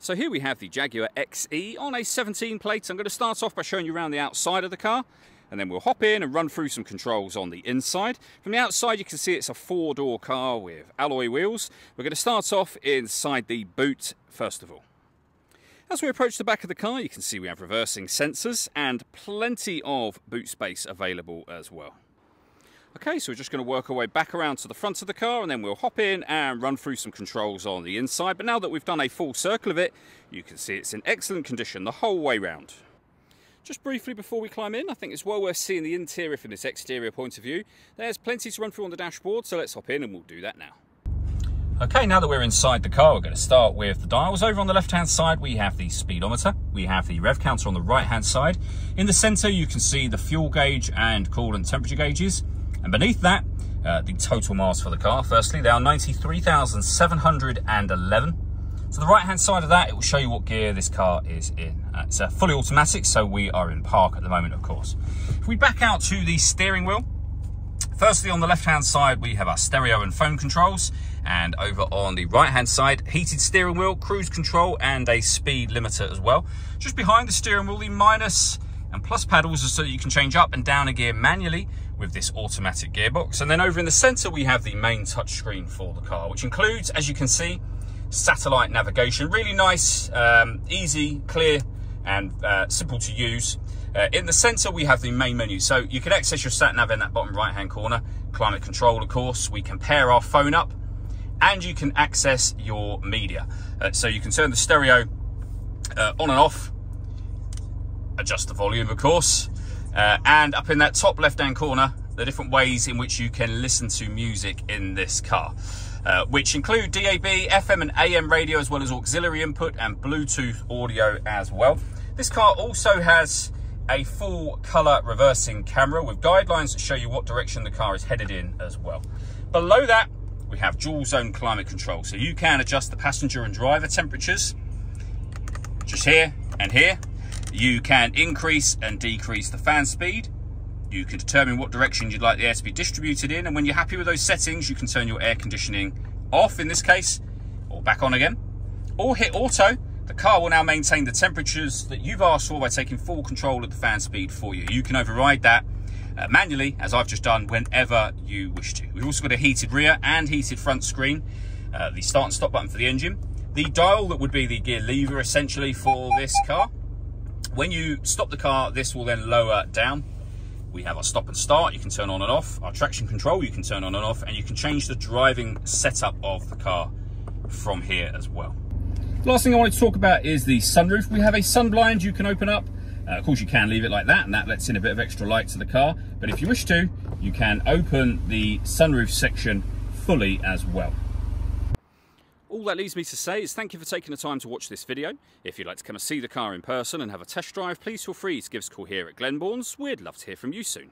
So here we have the Jaguar XE on a 17 plate. I'm going to start off by showing you around the outside of the car, and then we'll hop in and run through some controls on the inside. From the outside you can see it's a 4-door car with alloy wheels. We're going to start off inside the boot first of all. As we approach the back of the car you can see we have reversing sensors and plenty of boot space available as well. Okay, so we're just going to work our way back around to the front of the car and then we'll hop in and run through some controls on the inside. But now that we've done a full circle of it, you can see it's in excellent condition the whole way round. Just briefly before we climb in, I think it's well worth seeing the interior from this exterior point of view. There's plenty to run through on the dashboard, so let's hop in and we'll do that now. Okay, now that we're inside the car, we're going to start with the dials. Over on the left-hand side, we have the speedometer. We have the rev counter on the right-hand side. In the centre, you can see the fuel gauge and coolant temperature gauges. And beneath that, the total miles for the car. Firstly, they are 93,711. To the right-hand side of that, it will show you what gear this car is in. It's fully automatic, so we are in park at the moment, of course. If we back out to the steering wheel, firstly, on the left-hand side, we have our stereo and phone controls. And over on the right-hand side, heated steering wheel, cruise control, and a speed limiter as well. Just behind the steering wheel, the minus and plus paddles are so that you can change up and down a gear manually with this automatic gearbox. And then over in the center, we have the main touchscreen for the car, which includes, as you can see, satellite navigation. Really nice, easy, clear, and simple to use. In the center, we have the main menu. So you can access your sat nav in that bottom right-hand corner. Climate control, of course. We can pair our phone up, and you can access your media. So you can turn the stereo on and off, adjust the volume, of course. And up in that top left-hand corner, the different ways in which you can listen to music in this car, which include DAB, FM and AM radio, as well as auxiliary input and Bluetooth audio as well. This car also has a full color reversing camera with guidelines that show you what direction the car is headed in as well. Below that, we have dual zone climate control, so you can adjust the passenger and driver temperatures just here and here. You can increase and decrease the fan speed. You can determine what direction you'd like the air to be distributed in, and when you're happy with those settings, you can turn your air conditioning off in this case, or back on again, or hit auto. The car will now maintain the temperatures that you've asked for by taking full control of the fan speed for you. You can override that manually, as I've just done, whenever you wish to. We've also got a heated rear and heated front screen, the start and stop button for the engine, the dial that would be the gear lever essentially for this car. When you stop the car, this will then lower down. We have our stop and start, you can turn on and off. Our traction control, you can turn on and off, and you can change the driving setup of the car from here as well. Last thing I wanted to talk about is the sunroof. We have a sun blind you can open up. Of course, you can leave it like that, and that lets in a bit of extra light to the car. But if you wish to, you can open the sunroof section fully as well. All that leaves me to say is thank you for taking the time to watch this video. If you'd like to come and see the car in person and have a test drive, please feel free to give us a call here at Glenbourne's. We'd love to hear from you soon.